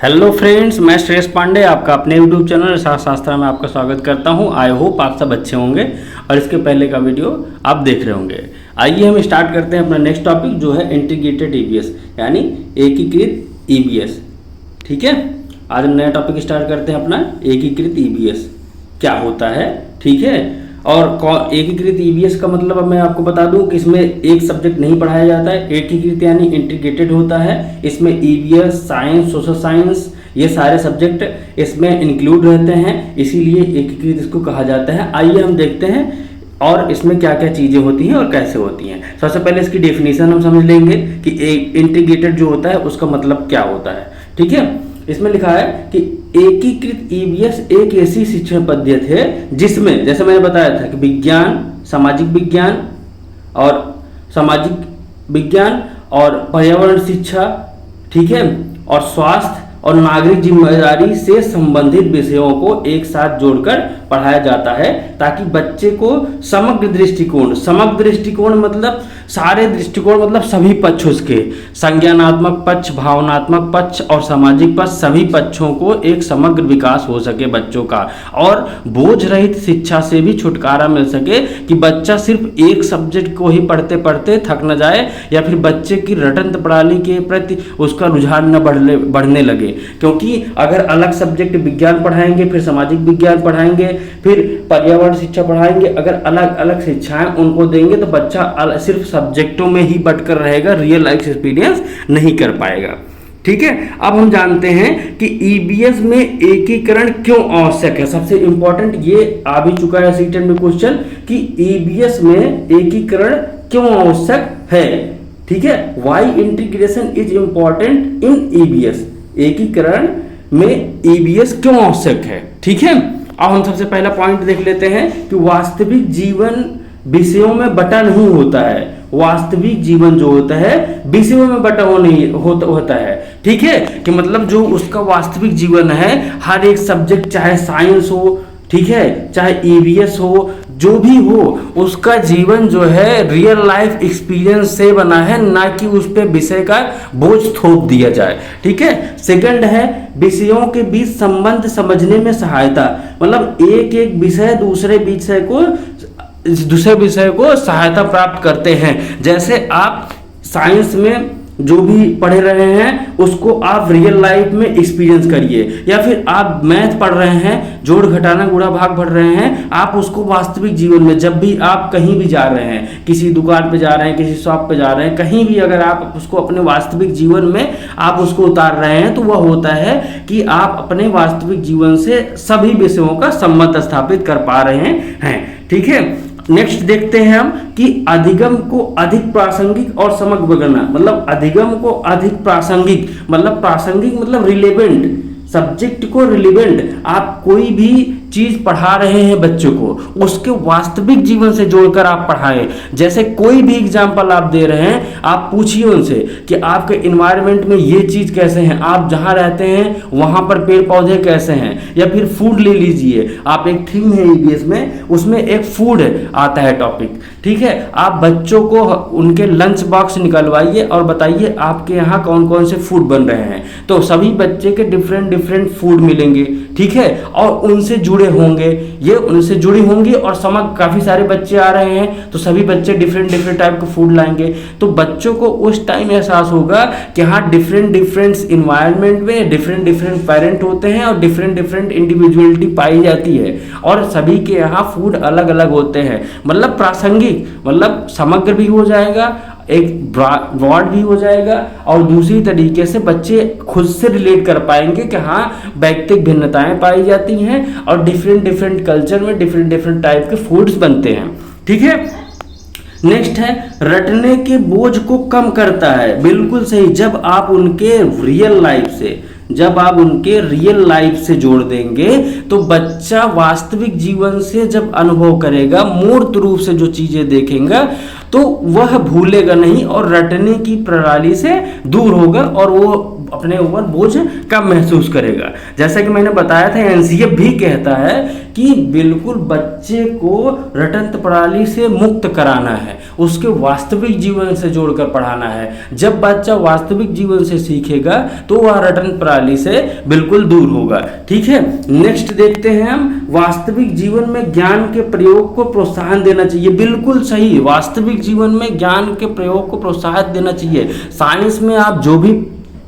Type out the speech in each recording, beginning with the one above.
Hello friends, मैं श्रेयस पांडे आपका अपने यूट्यूब चैनल शास्त्रा में आपका स्वागत करता हूं। आई होप आप सब अच्छे होंगे और इसके पहले का वीडियो आप देख रहे होंगे। आइए हम स्टार्ट करते हैं अपना नेक्स्ट टॉपिक जो है इंटीग्रेटेड ईवीएस यानी एकीकृत ईवीएस। ठीक है, आज हम नया टॉपिक स्टार्ट करते हैं अपना एकीकृत ईवीएस क्या होता है। ठीक है, और एकीकृत ईवीएस का मतलब अब मैं आपको बता दूं कि इसमें एक सब्जेक्ट नहीं पढ़ाया जाता है। एकीकृत यानी इंटीग्रेटेड होता है। इसमें ईवीएस, साइंस, सोशल साइंस, ये सारे सब्जेक्ट इसमें इंक्लूड रहते हैं, इसीलिए एकीकृत इसको कहा जाता है। आइए हम देखते हैं और इसमें क्या क्या चीज़ें होती हैं और कैसे होती हैं। सबसे पहले इसकी डेफिनेशन हम समझ लेंगे कि इंटीग्रेटेड जो होता है उसका मतलब क्या होता है। ठीक है, इसमें लिखा है कि एकीकृत ईवीएस एक ऐसी शिक्षण पद्धति है जिसमें, जैसे मैंने बताया था कि विज्ञान, सामाजिक विज्ञान और पर्यावरण शिक्षा, ठीक है, और स्वास्थ्य और नागरिक जिम्मेदारी से संबंधित विषयों को एक साथ जोड़कर पढ़ाया जाता है ताकि बच्चे को समग्र दृष्टिकोण मतलब सारे दृष्टिकोण मतलब सभी पक्ष, उसके संज्ञानात्मक पक्ष, भावनात्मक पक्ष और सामाजिक पक्ष, सभी पक्षों को एक समग्र विकास हो सके बच्चों का, और बोझ रहित शिक्षा से भी छुटकारा मिल सके कि बच्चा सिर्फ एक सब्जेक्ट को ही पढ़ते पढ़ते थक न जाए या फिर बच्चे की रटंत प्रणाली के प्रति उसका रुझान न बढ़ने लगे। क्योंकि अगर अलग सब्जेक्ट विज्ञान पढ़ाएंगे, फिर सामाजिक विज्ञान पढ़ाएंगे, फिर पर्यावरण शिक्षा पढ़ाएंगे, अगर अलग अलग शिक्षाएं उनको देंगे तो बच्चा सिर्फ सब्जेक्टों में ही बटकर रहेगा, रियल लाइफ एक्सपीरियंस नहीं कर पाएगा। ठीक है, अब हम जानते हैं कि ईवीएस में एकीकरण क्यों आवश्यक है। सबसे इंपॉर्टेंट ये आ भी चुका है सीटेट में क्वेश्चन कि ईवीएस में एकीकरण क्यों आवश्यक है। ठीक है, why integration is important in EVS, एकीकरण में ईवीएस क्यों आवश्यक है। ठीक है, अब हम सबसे पहला पॉइंट देख लेते हैं कि वास्तविक जीवन विषयों में बटा नहीं होता है। वास्तविक जीवन जो होता है विषयों में बटा होता है। ठीक है, कि मतलब जो उसका वास्तविक जीवन है, हर एक सब्जेक्ट, चाहे साइंस हो, ठीक है, चाहे ईवीएस हो, जो भी हो, उसका जीवन जो है रियल लाइफ एक्सपीरियंस से बना है, ना कि उस पे विषय का बोझ थोप दिया जाए। ठीक है, सेकंड है विषयों के बीच संबंध समझने में सहायता, मतलब एक एक विषय दूसरे विषय को सहायता प्राप्त करते हैं। जैसे आप साइंस में जो भी पढ़ रहे हैं उसको आप रियल लाइफ में एक्सपीरियंस करिए, या फिर आप मैथ पढ़ रहे हैं, जोड़ घटाना गुणा भाग पढ़ रहे हैं, आप उसको वास्तविक जीवन में, जब भी आप कहीं भी जा रहे हैं, किसी दुकान पे जा रहे हैं, किसी शॉप पे जा रहे हैं, कहीं भी अगर आप उसको अपने वास्तविक जीवन में आप उसको उतार रहे हैं तो वह होता है कि आप अपने वास्तविक जीवन से सभी विषयों का संबंध स्थापित कर पा रहे हैं। ठीक है, नेक्स्ट देखते हैं हम कि अधिगम को अधिक प्रासंगिक और समग्र बनाना, मतलब अधिगम को अधिक प्रासंगिक मतलब रिलेवेंट, सब्जेक्ट को रिलेवेंट, आप कोई भी चीज पढ़ा रहे हैं बच्चों को उसके वास्तविक जीवन से जोड़कर आप पढ़ाएं। जैसे कोई भी एग्जाम्पल आप दे रहे हैं, आप पूछिए उनसे कि आपके इन्वायरमेंट में ये चीज कैसे हैं, आप जहां रहते हैं वहां पर पेड़ पौधे कैसे हैं, या फिर फूड ले लीजिए, आप एक थीम है ईवीएस में, उसमें एक फूड आता है टॉपिक। ठीक है, आप बच्चों को उनके लंच बॉक्स निकलवाइए और बताइए आपके यहाँ कौन कौन से फूड बन रहे हैं, तो सभी बच्चे के डिफरेंट फूड मिलेंगे। ठीक है, और उनसे जुड़े होंगे, ये उनसे जुड़ी होंगी, और समग्र काफी सारे बच्चे आ रहे हैं तो सभी बच्चे डिफरेंट टाइप के फूड लाएंगे, तो बच्चों को उस टाइम एहसास होगा कि हाँ डिफरेंट इन्वायरमेंट में डिफरेंट पेरेंट होते हैं और डिफरेंट इंडिविजुअलिटी पाई जाती है, और सभी के यहाँ फूड अलग अलग होते हैं। मतलब प्रासंगिक मतलब समग्र भी हो जाएगा, एक ब्रॉड भी हो जाएगा, और दूसरी तरीके से बच्चे खुद से रिलेट कर पाएंगे कि हाँ व्यक्तिगत भिन्नताएं पाई जाती हैं और डिफरेंट कल्चर में डिफरेंट टाइप के फूड्स बनते हैं। ठीक है, नेक्स्ट है रटने के बोझ को कम करता है। बिल्कुल सही, जब आप उनके रियल लाइफ से जोड़ देंगे तो बच्चा वास्तविक जीवन से जब अनुभव करेगा, मूर्त रूप से जो चीजें देखेगा तो वह भूलेगा नहीं और रटने की प्रणाली से दूर होगा, और वो अपने ऊपर बोझ कम महसूस करेगा। जैसा कि मैंने बताया था, एनसीएफ भी कहता है कि बिल्कुल बच्चे को रटंत प्रणाली से मुक्त कराना है, उसके वास्तविक जीवन से जोड़कर पढ़ाना है। जब बच्चा वास्तविक जीवन से सीखेगा तो वह रटंत प्रणाली से बिल्कुल दूर होगा। ठीक है, नेक्स्ट देखते हैं हम, वास्तविक जीवन में ज्ञान के प्रयोग को प्रोत्साहन देना चाहिए। बिल्कुल सही, वास्तविक जीवन में ज्ञान के प्रयोग को प्रोत्साहन देना चाहिए। साइंस में आप जो भी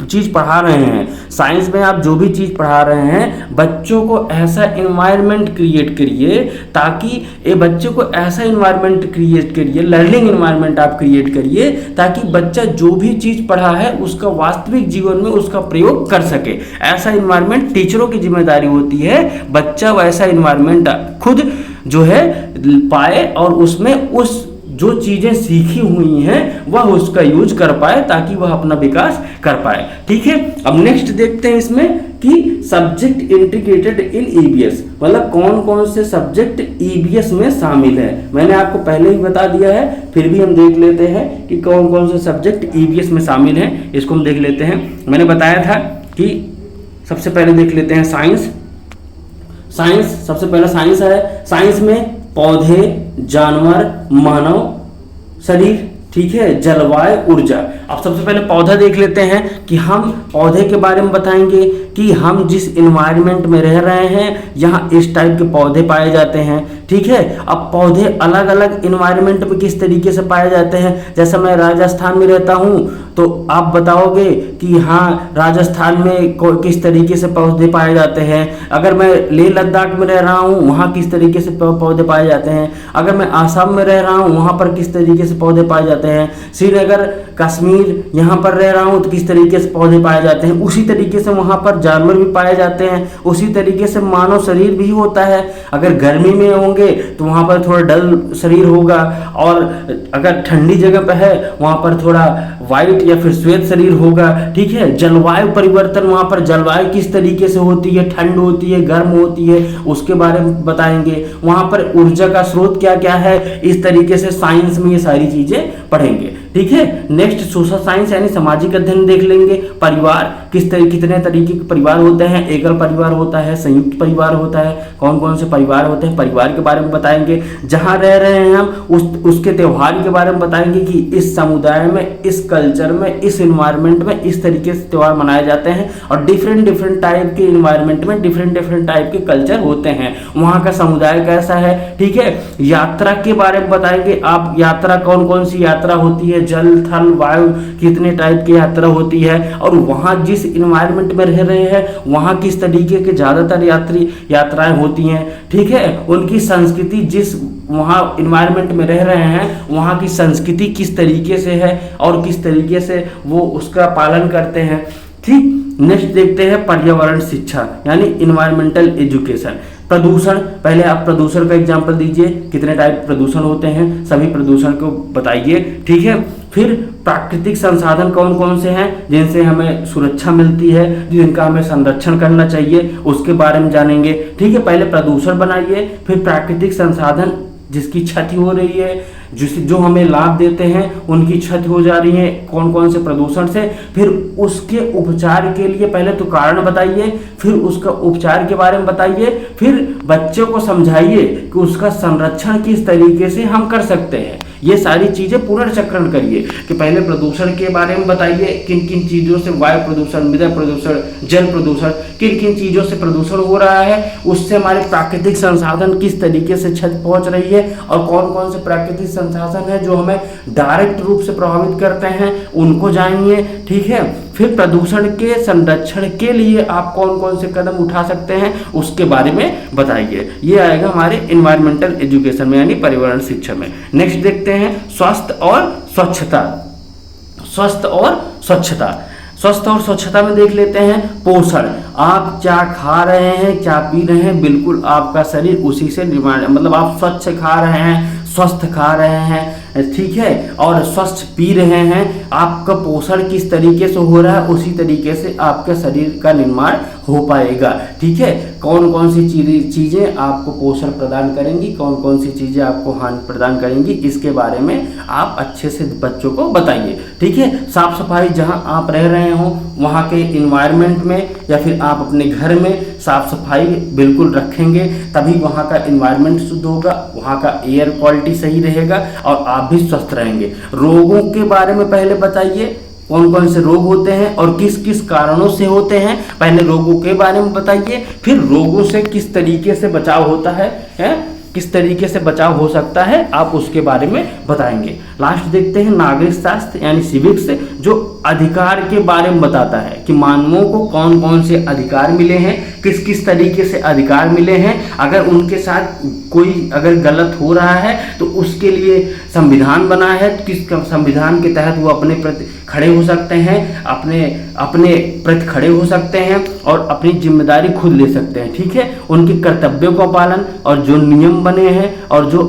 चीज पढ़ा रहे हैं, साइंस में आप जो भी चीज पढ़ा रहे हैं, बच्चों को ऐसा एनवायरनमेंट क्रिएट करिए ताकि ये बच्चों को ऐसा एनवायरनमेंट क्रिएट करिए, लर्निंग एनवायरनमेंट आप क्रिएट करिए ताकि बच्चा जो भी चीज पढ़ा है उसका वास्तविक जीवन में उसका प्रयोग कर सके। ऐसा एनवायरनमेंट टीचरों की जिम्मेदारी होती है, बच्चा वैसा एनवायरनमेंट खुद जो है पाए और उसमें उस जो चीजें सीखी हुई हैं वह उसका यूज कर पाए ताकि वह अपना विकास कर पाए। ठीक है, अब नेक्स्ट देखते हैं इसमें कि सब्जेक्ट इंटीग्रेटेड इन ईबीएस, मतलब कौन कौन से सब्जेक्ट ईबीएस में शामिल है। मैंने आपको पहले ही बता दिया है, फिर भी हम देख लेते हैं कि कौन कौन से सब्जेक्ट ईबीएस में शामिल हैं, इसको हम देख लेते हैं। मैंने बताया था कि सबसे पहले देख लेते हैं साइंस। सबसे पहला साइंस है। साइंस में पौधे, जानवर, मानव शरीर, ठीक है, जलवायु, ऊर्जा। अब सबसे पहले पौधा देख लेते हैं कि हम पौधे के बारे में बताएंगे कि हम जिस एनवायरनमेंट में रह रहे हैं यहाँ इस टाइप के पौधे पाए जाते हैं। ठीक है, अब पौधे अलग अलग एनवायरनमेंट में किस तरीके से पाए जाते हैं। जैसे मैं राजस्थान में रहता हूँ तो आप बताओगे कि हाँ राजस्थान में किस तरीके से पौधे पाए जाते हैं। अगर मैं लेह लद्दाख में रह रहा हूँ वहाँ किस तरीके से पौधे पाए जाते हैं। अगर मैं आसाम में रह रहा हूँ वहाँ पर किस तरीके से पौधे पाए जाते हैं। श्रीनगर, कश्मीर यहाँ पर रह रहा हूँ तो किस तरीके से पौधे पाए जाते हैं। उसी तरीके से वहाँ पर जानवर भी पाए जाते हैं, उसी तरीके से मानव शरीर भी होता है। अगर गर्मी में होंगे तो वहाँ पर थोड़ा डल शरीर होगा, और अगर ठंडी जगह पर है वहाँ पर थोड़ा वाइट या फिर श्वेत शरीर होगा। ठीक है, जलवायु परिवर्तन, वहाँ पर जलवायु किस तरीके से होती है, ठंड होती है, गर्म होती है, उसके बारे में बताएंगे। वहाँ पर ऊर्जा का स्रोत क्या क्या है, इस तरीके से साइंस में ये सारी चीजें पढ़ेंगे। ठीक है, नेक्स्ट सोशल साइंस यानी सामाजिक अध्ययन देख लेंगे। परिवार कितने तरीके के परिवार होते हैं, एकल परिवार होता है, संयुक्त परिवार होता है, कौन कौन से परिवार होते हैं, परिवार के बारे में बताएंगे। जहाँ रह रहे हैं हम उसके त्योहार के बारे में बताएंगे कि इस समुदाय में, इस कल्चर में, इस एनवायरनमेंट में इस तरीके से त्यौहार मनाए जाते हैं, और डिफरेंट टाइप के एनवायरनमेंट में डिफरेंट टाइप के कल्चर होते हैं, वहाँ का समुदाय कैसा है। ठीक है, यात्रा के बारे में बताएंगे। आप यात्रा कौन कौन सी यात्रा होती है, जल, थल, वायु, कितने टाइप की यात्रा होती है, और वहाँ जिस एनवायरनमेंट में रह रहे हैं वहाँ किस तरीके के ज़्यादातर यात्राएं होती हैं। ठीक है, उनकी संस्कृति, जिस वहाँ इन्वायरमेंट में रह रहे हैं वहाँ की संस्कृति किस तरीके से है और किस तरीके से वो उसका पालन करते हैं। ठीक, नेक्स्ट देखते हैं पर्यावरण शिक्षा यानी इन्वायरमेंटल एजुकेशन। प्रदूषण, पहले आप प्रदूषण का एग्जाम्पल दीजिए, कितने टाइप प्रदूषण होते हैं, सभी प्रदूषण को बताइए। ठीक है, फिर प्राकृतिक संसाधन कौन कौन से हैं जिनसे हमें सुरक्षा मिलती है, जिनका हमें संरक्षण करना चाहिए, उसके बारे में जानेंगे। ठीक है, पहले प्रदूषण बनाइए, फिर प्राकृतिक संसाधन जिसकी क्षति हो रही है, जो हमें लाभ देते हैं उनकी क्षति हो जा रही है कौन कौन से प्रदूषण से, फिर उसके उपचार के लिए पहले तो कारण बताइए, फिर उसका उपचार के बारे में बताइए, फिर बच्चों को समझाइए कि उसका संरक्षण किस तरीके से हम कर सकते हैं। ये सारी चीजें पुनर्चक्रण करिए कि पहले प्रदूषण के बारे में बताइए, किन किन चीजों से वायु प्रदूषण, मृदा प्रदूषण, जल प्रदूषण, किन किन चीजों से प्रदूषण हो रहा है, उससे हमारे प्राकृतिक संसाधन किस तरीके से क्षति पहुंच रही है, और कौन कौन से प्राकृतिक संसाधन है जो हमें डायरेक्ट रूप से प्रभावित करते हैं, उनको जानिए। ठीक है, फिर प्रदूषण के संरक्षण के लिए आप कौन कौन से कदम उठा सकते हैं उसके बारे में बताइए। ये आएगा हमारे इन्वायरमेंटल एजुकेशन में यानी पर्यावरण शिक्षा में। नेक्स्ट देखते हैं स्वास्थ्य और स्वच्छता। स्वास्थ्य और स्वच्छता में देख लेते हैं पोषण। आप क्या खा रहे हैं, क्या पी रहे हैं, बिल्कुल आपका शरीर उसी से निर्माण, मतलब आप स्वच्छ खा रहे हैं, स्वस्थ खा रहे हैं, ठीक है, और स्वस्थ पी रहे हैं, आपका पोषण किस तरीके से हो रहा है उसी तरीके से आपके शरीर का निर्माण हो पाएगा। ठीक है, कौन कौन सी चीज़ें आपको पोषण प्रदान करेंगी, कौन कौन सी चीज़ें आपको हानि प्रदान करेंगी, इसके बारे में आप अच्छे से बच्चों को बताइए। ठीक है, साफ सफाई जहाँ आप रह रहे हो वहाँ के इन्वायरमेंट में या फिर आप अपने घर में साफ सफाई बिल्कुल रखेंगे, तभी वहाँ का इन्वायरमेंट शुद्ध होगा, वहाँ का एयर क्वालिटी सही रहेगा और आप भी स्वस्थ रहेंगे। रोगों के बारे में पहले बताइए, कौन कौन से रोग होते हैं और किस किस कारणों से होते हैं, पहले रोगों के बारे में बताइए, फिर रोगों से किस तरीके से बचाव होता है, किस तरीके से बचाव हो सकता है, आप उसके बारे में बताएंगे। लास्ट देखते हैं नागरिक शास्त्र यानी सिविक्स, जो अधिकार के बारे में बताता है कि मानवों को कौन कौन से अधिकार मिले हैं, किस किस तरीके से अधिकार मिले हैं, अगर उनके साथ कोई अगर गलत हो रहा है तो उसके लिए संविधान बना है, किस संविधान के तहत वो अपने प्रति खड़े हो सकते हैं, अपने प्रति खड़े हो सकते हैं और अपनी जिम्मेदारी खुद ले सकते हैं। ठीक है, उनके कर्तव्यों का पालन और जो नियम बने हैं और जो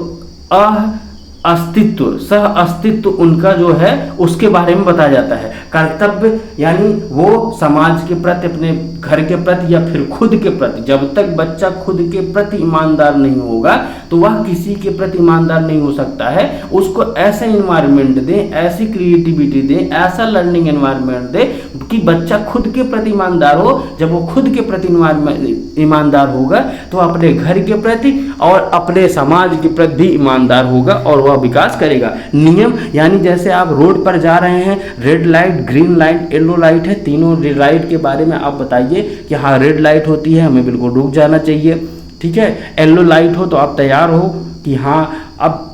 अस्तित्व सह अस्तित्व उनका जो है उसके बारे में बताया जाता है। कर्तव्य यानी वो समाज के प्रति, अपने घर के प्रति या फिर खुद के प्रति, जब तक बच्चा खुद के प्रति ईमानदार नहीं होगा तो वह किसी के प्रति ईमानदार नहीं हो सकता है। उसको ऐसा इन्वायरमेंट दें, ऐसी क्रिएटिविटी दें, ऐसा लर्निंग एनवायरनमेंट दें कि बच्चा खुद के प्रति ईमानदार हो। जब वो खुद के प्रति ईमानदार होगा तो अपने घर के प्रति और अपने समाज के प्रति भी ईमानदार होगा और वह विकास करेगा। नियम यानी जैसे आप रोड पर जा रहे हैं, red light, green light, yellow light है, तीनों लाइट के बारे में आप बताइए कि हाँ रेड लाइट होती है हमें बिल्कुल रुक जाना चाहिए। ठीक है, येलो लाइट हो तो आप तैयार हो कि हाँ अब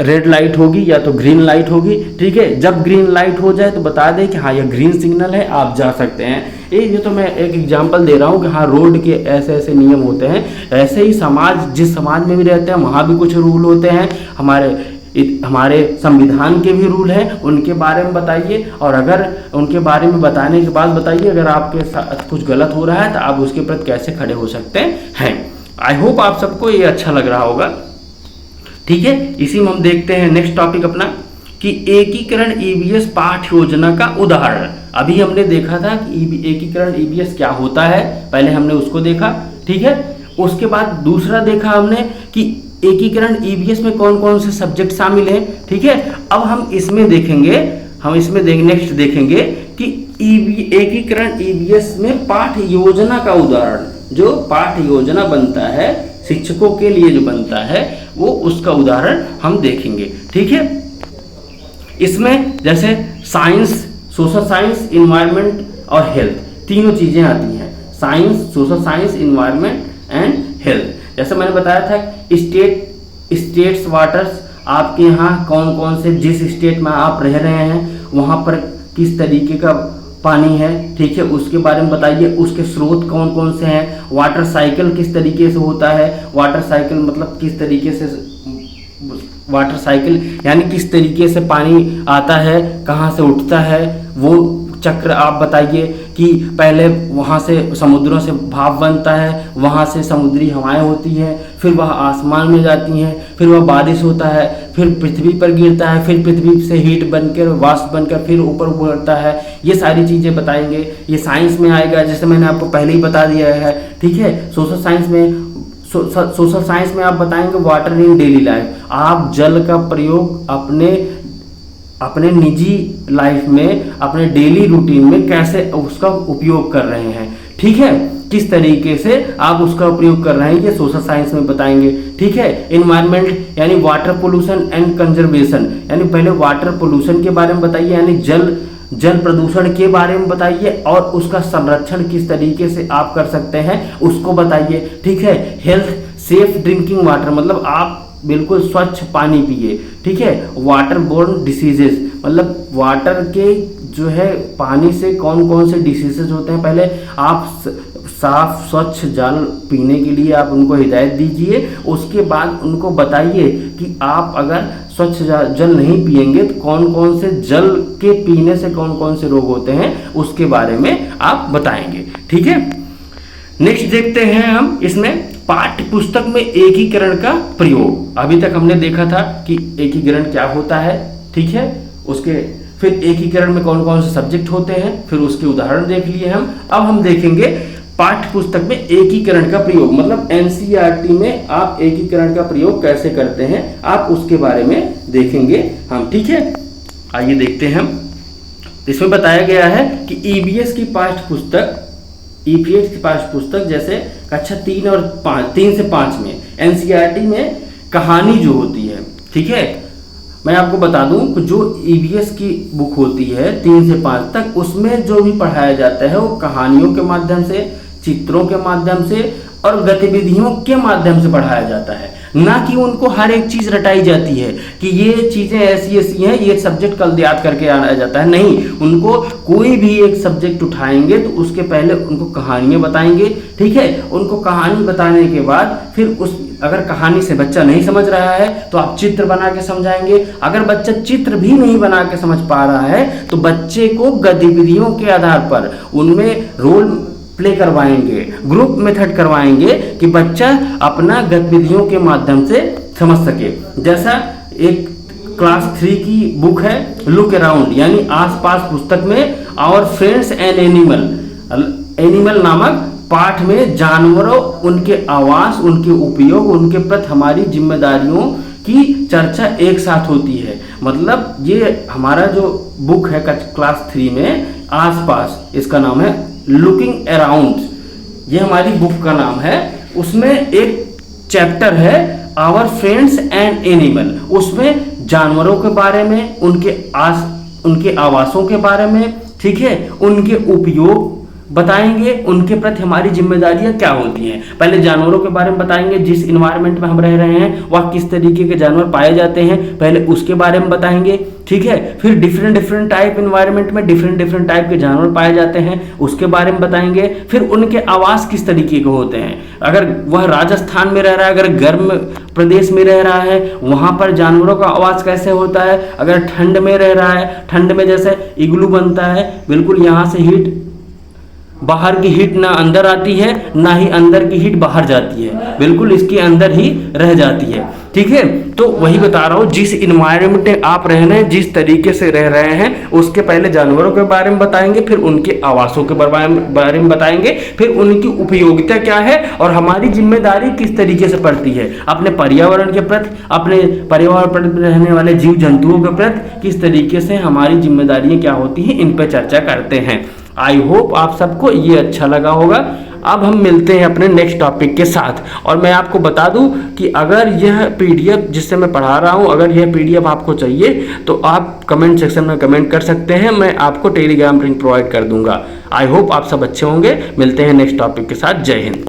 रेड लाइट होगी या तो ग्रीन लाइट होगी। ठीक है, जब ग्रीन लाइट हो जाए तो बता दें कि हाँ यह ग्रीन सिग्नल है, आप जा सकते हैं। ये तो मैं एक एग्जांपल दे रहा हूँ कि हाँ रोड के ऐसे ऐसे नियम होते हैं। ऐसे ही समाज, जिस समाज में भी रहते हैं वहाँ भी कुछ रूल होते हैं, हमारे संविधान के भी रूल हैं, उनके बारे में बताइए। और अगर उनके बारे में बताने के बाद बताइए अगर आपके साथ कुछ गलत हो रहा है तो आप उसके प्रति कैसे खड़े हो सकते हैं। आई होप आप सबको ये अच्छा लग रहा होगा। ठीक है, इसी में हम देखते हैं नेक्स्ट टॉपिक अपना कि एकीकरण ईवीएस पाठ योजना का उदाहरण। अभी हमने देखा था कि एकीकरण ईवीएस क्या होता है, पहले हमने उसको देखा। ठीक है, उसके बाद दूसरा देखा हमने कि एकीकरण ईवीएस में कौन कौन से सब्जेक्ट शामिल हैं। ठीक है, अब हम इसमें देखेंगे, नेक्स्ट देखेंगे कि एकीकरण ईवीएस में पाठ योजना का उदाहरण, जो पाठ योजना बनता है शिक्षकों के लिए जो बनता है वो उसका उदाहरण हम देखेंगे। ठीक है, इसमें जैसे साइंस, सोशल साइंस, इन्वायरमेंट और हेल्थ तीनों चीजें आती हैं। Science, social science, environment and health. जैसे मैंने बताया था स्टेट्स वाटर्स, आपके यहाँ कौन कौन से, जिस स्टेट में आप रह रहे हैं वहाँ पर किस तरीके का पानी है। ठीक है, उसके बारे में बताइए, उसके स्रोत कौन कौन से हैं। वाटर साइकिल किस तरीके से होता है, वाटर साइकिल मतलब किस तरीके से, वाटर साइकिल यानी किस तरीके से पानी आता है, कहाँ से उठता है, वो चक्र आप बताइए कि पहले वहाँ से समुद्रों से भाप बनता है, वहाँ से समुद्री हवाएं होती हैं, फिर वह आसमान में जाती हैं, फिर वह बारिश होता है, फिर पृथ्वी पर गिरता है, फिर पृथ्वी से हीट बनकर, वाष्प बनकर फिर ऊपर उड़ता है। ये सारी चीज़ें बताएंगे, ये साइंस में आएगा, जैसे मैंने आपको पहले ही बता दिया है। ठीक है, सोशल साइंस में आप बताएंगे वाटर इन डेली लाइफ, आप जल का प्रयोग अपने निजी लाइफ में, अपने डेली रूटीन में कैसे उसका उपयोग कर रहे हैं। ठीक है, किस तरीके से आप उसका उपयोग कर रहे हैं, ये सोशल साइंस में बताएंगे। ठीक है, इन्वायरमेंट यानी वाटर पोल्यूशन एंड कंजर्वेशन, यानी पहले वाटर पोल्यूशन के बारे में बताइए, यानी जल प्रदूषण के बारे में बताइए और उसका संरक्षण किस तरीके से आप कर सकते हैं उसको बताइए। ठीक है, हेल्थ, सेफ ड्रिंकिंग वाटर, मतलब आप बिल्कुल स्वच्छ पानी पिए। ठीक है, वाटर बोर्न डिसीजेस, मतलब वाटर के जो है पानी से कौन कौन से डिसीजेस होते हैं, पहले आप साफ स्वच्छ जल पीने के लिए आप उनको हिदायत दीजिए। उसके बाद उनको बताइए कि आप अगर स्वच्छ जल नहीं पिएंगे तो कौन कौन से जल के पीने से कौन कौन से रोग होते हैं उसके बारे में आप बताएंगे। ठीक है, नेक्स्ट देखते हैं हम इसमें पाठ्य पुस्तक में एकीकरण का प्रयोग। अभी तक हमने देखा था कि एकीकरण क्या होता है। ठीक है, उसके फिर एकीकरण में कौन कौन से सब्जेक्ट होते हैं, फिर उसके उदाहरण देख लिए हम। अब हम देखेंगे पाठ्य पुस्तक में एकीकरण का प्रयोग, मतलब एनसीईआरटी में आप एकीकरण का प्रयोग कैसे करते हैं आप उसके बारे में देखेंगे हम, ठीक है। आइए देखते हैं हम। इसमें बताया गया है कि ईवीएस की पाठ्य पुस्तक, ईपीएस की पाठ्य पुस्तक जैसे कक्षा 3 और 5, 3 से 5 में एनसीईआरटी में कहानी जो होती है, ठीक है, मैं आपको बता दूं कि जो ईवीएस की बुक होती है 3 से 5 तक, उसमें जो भी पढ़ाया जाता है वो कहानियों के माध्यम से, चित्रों के माध्यम से और गतिविधियों के माध्यम से पढ़ाया जाता है, ना कि उनको हर एक चीज रटाई जाती है कि ये चीजें ऐसी ऐसी हैं, ये सब्जेक्ट कल याद करके आना जाता है। नहीं, उनको कोई भी एक सब्जेक्ट उठाएंगे तो उसके पहले उनको कहानियां बताएंगे, ठीक है। उनको कहानी बताने के बाद फिर उस, अगर कहानी से बच्चा नहीं समझ रहा है तो आप चित्र बना के समझाएंगे। अगर बच्चा चित्र भी नहीं बना के समझ पा रहा है तो बच्चे को गतिविधियों के आधार पर उनमें रोल प्ले करवाएंगे, ग्रुप मेथड करवाएंगे कि बच्चा अपना गतिविधियों के माध्यम से समझ सके। जैसा एक क्लास 3 की बुक है लुक अराउंड, यानी आसपास पुस्तक में आवर फ्रेंड्स एंड एनिमल नामक पाठ में जानवरों, उनके आवास, उनके उपयोग, उनके प्रति हमारी जिम्मेदारियों की चर्चा एक साथ होती है। मतलब ये हमारा जो बुक है क्लास 3 में आसपास, इसका नाम है लुकिंग अराउंड, ये हमारी बुक का नाम है। उसमें एक चैप्टर है आवर फ्रेंड्स एंड एनिमल, उसमें जानवरों के बारे में, उनके आवासों के बारे में, ठीक है, उनके उपयोग बताएंगे, उनके प्रति हमारी जिम्मेदारियां क्या होती हैं। पहले जानवरों के बारे में बताएंगे, जिस इन्वायरमेंट में हम रह रहे हैं वह किस तरीके के जानवर पाए जाते हैं, पहले उसके बारे में बताएंगे, ठीक है। फिर डिफरेंट टाइप इन्वायरमेंट में डिफरेंट टाइप के जानवर पाए जाते हैं, उसके बारे में बताएंगे। फिर उनके आवास किस तरीके के होते हैं, अगर वह राजस्थान में रह रहा है, अगर गर्म प्रदेश में रह रहा है वहां पर जानवरों का आवास कैसे होता है। अगर ठंड में रह रहा है, ठंड में जैसे इग्लू बनता है, बिल्कुल यहाँ से हीट, बाहर की हीट ना अंदर आती है ना ही अंदर की हीट बाहर जाती है, बिल्कुल इसके अंदर ही रह जाती है, ठीक है। तो वही बता रहा हूँ, जिस इन्वायरमेंट में आप रह रहे हैं, जिस तरीके से रह रहे हैं, उसके पहले जानवरों के बारे में बताएंगे, फिर उनके आवासों के बारे में बताएंगे, फिर उनकी उपयोगिता क्या है और हमारी जिम्मेदारी किस तरीके से पड़ती है अपने पर्यावरण के प्रति, अपने पर्यावरण पर रहने वाले जीव जंतुओं के प्रति किस तरीके से हमारी जिम्मेदारियां क्या होती हैं, इन पर चर्चा करते हैं। आई होप आप सबको ये अच्छा लगा होगा। अब हम मिलते हैं अपने नेक्स्ट टॉपिक के साथ। और मैं आपको बता दूं कि अगर यह पीडीएफ जिससे मैं पढ़ा रहा हूं, अगर यह पीडीएफ आपको चाहिए तो आप कमेंट सेक्शन में कमेंट कर सकते हैं, मैं आपको टेलीग्राम लिंक प्रोवाइड कर दूंगा। आई होप आप सब अच्छे होंगे। मिलते हैं नेक्स्ट टॉपिक के साथ। जय हिंद।